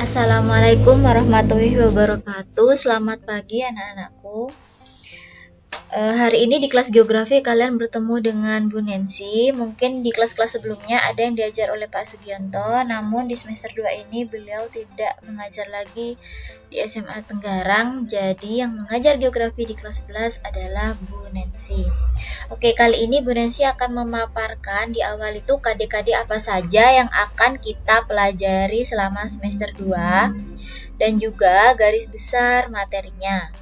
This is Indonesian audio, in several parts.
Assalamualaikum warahmatullahi wabarakatuh. Selamat pagi anak-anakku. Hari ini di kelas geografi kalian bertemu dengan Bu Nancy. Mungkin di kelas-kelas sebelumnya ada yang diajar oleh Pak Sugianto, namun di semester 2 ini beliau tidak mengajar lagi di SMA Tenggarang. Jadi yang mengajar geografi di kelas 11 adalah Bu Nancy. Oke, kali ini Bu Nancy akan memaparkan di awal itu KD-KD apa saja yang akan kita pelajari selama semester 2 dan juga garis besar materinya.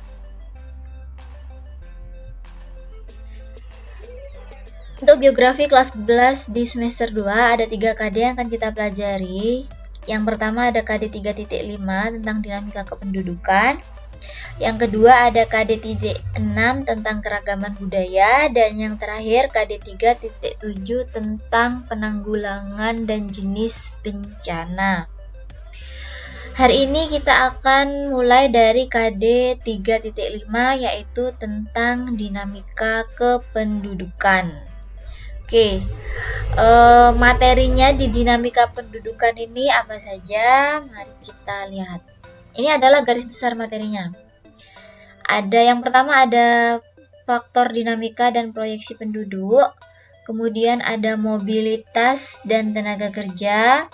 Untuk geografi kelas 11 di semester 2 ada 3 KD yang akan kita pelajari. Yang pertama ada KD 3.5 tentang dinamika kependudukan. Yang kedua ada KD 6 tentang keragaman budaya, dan yang terakhir KD 3.7 tentang penanggulangan dan jenis bencana. Hari ini kita akan mulai dari KD 3.5 yaitu tentang dinamika kependudukan. Oke, materinya di dinamika pendudukan ini apa saja? Mari kita lihat. Ini adalah garis besar materinya. Yang pertama ada faktor dinamika dan proyeksi penduduk, kemudian ada mobilitas dan tenaga kerja,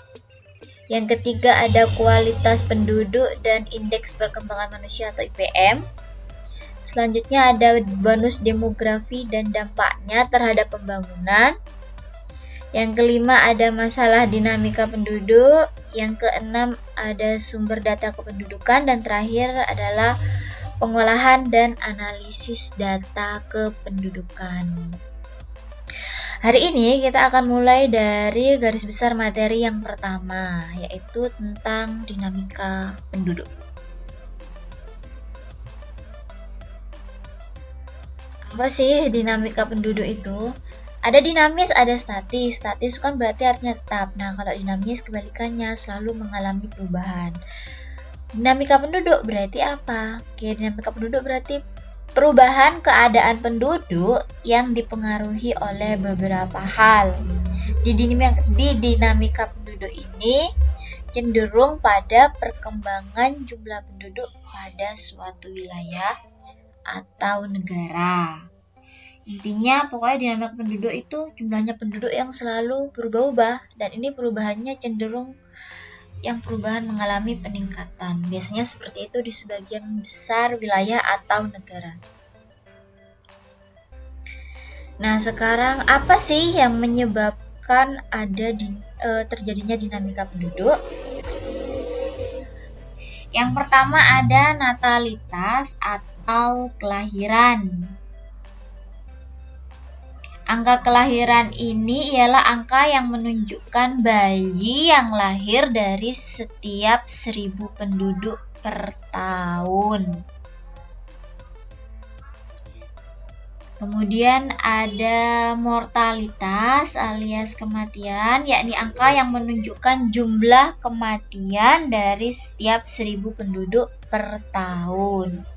yang ketiga ada kualitas penduduk dan indeks perkembangan manusia atau IPM, selanjutnya ada bonus demografi dan dampaknya terhadap pembangunan, yang kelima ada masalah dinamika penduduk, yang keenam ada sumber data kependudukan, dan terakhir adalah pengolahan dan analisis data kependudukan. Hari ini kita akan mulai dari garis besar materi yang pertama, yaitu tentang dinamika penduduk. Apa sih dinamika penduduk itu? Ada dinamis, ada statis. Statis kan berarti artinya tetap. Nah, kalau dinamis kebalikannya, selalu mengalami perubahan. Dinamika penduduk berarti apa? Oke, dinamika penduduk berarti perubahan keadaan penduduk yang dipengaruhi oleh beberapa hal. Di dinamika penduduk ini cenderung pada perkembangan jumlah penduduk pada suatu wilayah atau negara. Intinya pokoknya dinamika penduduk itu jumlahnya penduduk yang selalu berubah-ubah, dan ini perubahannya cenderung perubahan mengalami peningkatan. Biasanya seperti itu di sebagian besar wilayah atau negara. Nah, sekarang apa sih yang menyebabkan terjadinya dinamika penduduk? Yang pertama ada natalitas atau kelahiran. Angka kelahiran ini ialah angka yang menunjukkan bayi yang lahir dari setiap 1000 penduduk per tahun. Kemudian ada mortalitas alias kematian, yakni angka yang menunjukkan jumlah kematian dari setiap 1000 penduduk per tahun.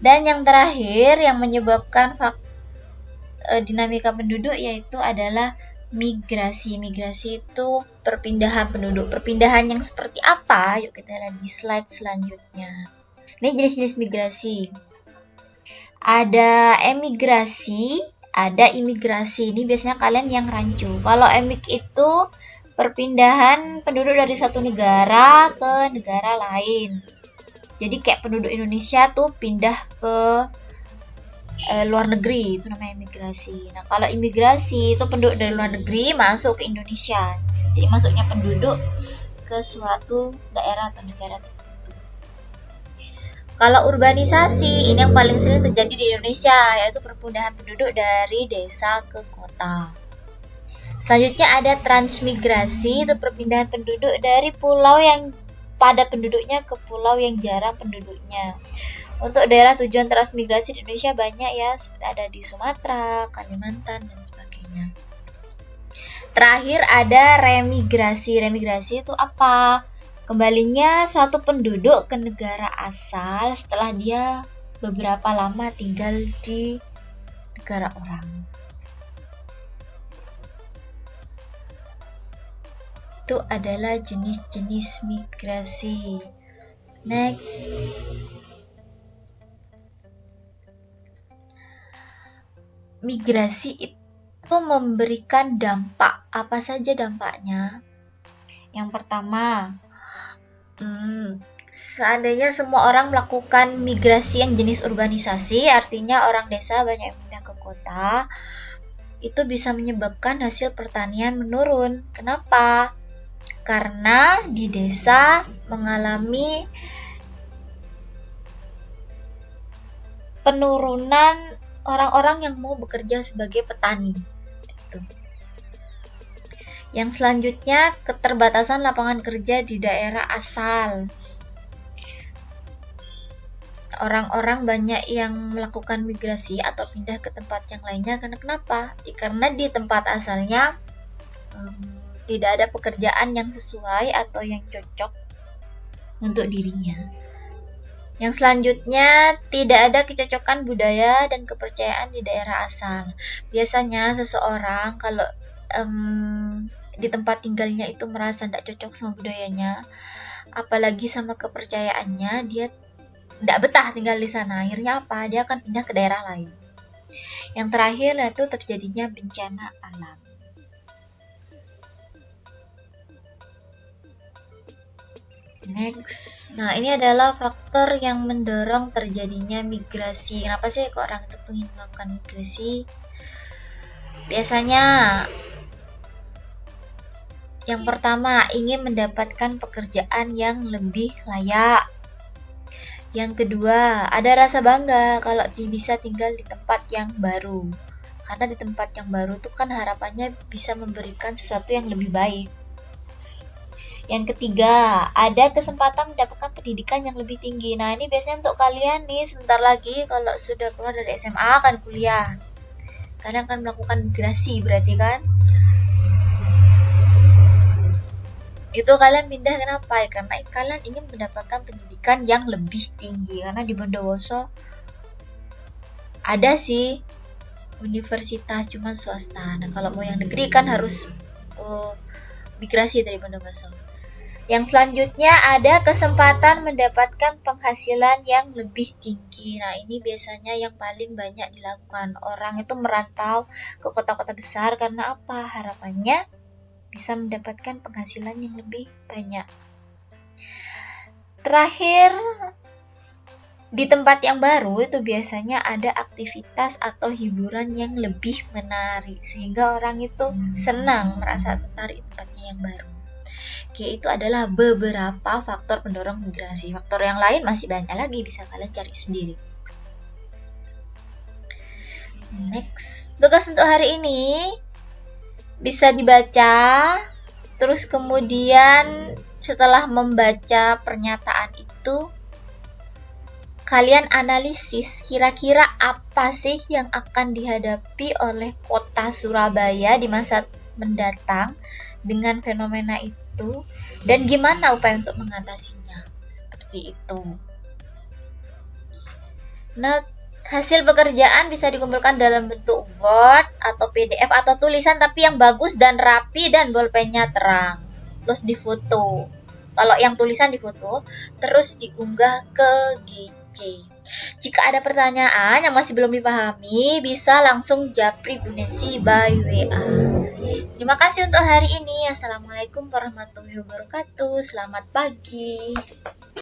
Dan yang terakhir yang menyebabkan dinamika penduduk yaitu adalah migrasi. Migrasi itu perpindahan penduduk. Perpindahan yang seperti apa? Yuk kita lihat di slide selanjutnya. Ini jenis-jenis migrasi. Ada emigrasi, ada imigrasi. Ini biasanya kalian yang rancu. Kalau emig itu perpindahan penduduk dari satu negara ke negara lain. Jadi kayak penduduk Indonesia tuh pindah ke luar negeri, itu namanya imigrasi. Nah, kalau imigrasi itu penduduk dari luar negeri masuk ke Indonesia. Jadi masuknya penduduk ke suatu daerah atau negara tertentu. Kalau urbanisasi, ini yang paling sering terjadi di Indonesia, yaitu perpindahan penduduk dari desa ke kota. Selanjutnya ada transmigrasi, itu perpindahan penduduk dari pulau yang padat penduduknya ke pulau yang jarang penduduknya. Untuk daerah tujuan transmigrasi di Indonesia banyak ya, seperti ada di Sumatera, Kalimantan, dan sebagainya. Terakhir ada remigrasi. Remigrasi itu apa? Kembalinya suatu penduduk ke negara asal setelah dia beberapa lama tinggal di negara orang. Itu adalah jenis-jenis migrasi. Next. Migrasi itu memberikan dampak. Apa saja dampaknya? Yang pertama, seandainya semua orang melakukan migrasi yang jenis urbanisasi, artinya orang desa banyak yang pindah ke kota, itu bisa menyebabkan hasil pertanian menurun. Kenapa? Karena di desa mengalami penurunan orang-orang yang mau bekerja sebagai petani. Yang selanjutnya, keterbatasan lapangan kerja di daerah asal. Orang-orang banyak yang melakukan migrasi atau pindah ke tempat yang lainnya karena kenapa? Karena di tempat asalnya tidak ada pekerjaan yang sesuai atau yang cocok untuk dirinya. Yang selanjutnya, tidak ada kecocokan budaya dan kepercayaan di daerah asal. Biasanya seseorang kalau di tempat tinggalnya itu merasa tidak cocok sama budayanya, apalagi sama kepercayaannya, dia tidak betah tinggal di sana. Akhirnya apa? Dia akan pindah ke daerah lain. Yang terakhir yaitu terjadinya bencana alam. Next. Nah, ini adalah faktor yang mendorong terjadinya migrasi. Kenapa sih kok orang itu ingin melakukan migrasi? Biasanya yang pertama, ingin mendapatkan pekerjaan yang lebih layak. Yang kedua, ada rasa bangga kalau bisa tinggal di tempat yang baru. Karena di tempat yang baru itu kan harapannya bisa memberikan sesuatu yang lebih baik. Yang ketiga, ada kesempatan mendapatkan pendidikan yang lebih tinggi. Nah, ini biasanya untuk kalian nih, sebentar lagi kalau sudah keluar dari SMA akan kuliah. Kalian akan melakukan migrasi berarti kan? Itu kalian pindah kenapa? Karena kalian ingin mendapatkan pendidikan yang lebih tinggi. Karena di Bondowoso ada sih universitas, cuman swasta. Nah, kalau mau yang negeri kan harus migrasi dari Bondowoso. Yang selanjutnya ada kesempatan mendapatkan penghasilan yang lebih tinggi. Nah, ini biasanya yang paling banyak dilakukan. Orang itu merantau ke kota-kota besar karena apa? Harapannya bisa mendapatkan penghasilan yang lebih banyak. Terakhir, di tempat yang baru itu biasanya ada aktivitas atau hiburan yang lebih menarik. Sehingga orang itu senang merasa tertarik tempatnya yang baru. Oke, itu adalah beberapa faktor pendorong migrasi. Faktor yang lain masih banyak lagi, bisa kalian cari sendiri. Next, tugas untuk hari ini bisa dibaca, terus kemudian setelah membaca pernyataan itu, kalian analisis kira-kira apa sih yang akan dihadapi oleh kota Surabaya di masa mendatang dengan fenomena itu, dan gimana upaya untuk mengatasinya. Seperti itu. Nah, hasil pekerjaan bisa dikumpulkan dalam bentuk Word atau PDF atau tulisan tapi yang bagus dan rapi dan bolpennya terang. Terus difoto. Kalau yang tulisan difoto, terus diunggah ke GC. Jika ada pertanyaan yang masih belum dipahami, bisa langsung japri Bu Nancy by WA. Terima kasih untuk hari ini. Assalamualaikum warahmatullahi wabarakatuh. Selamat pagi.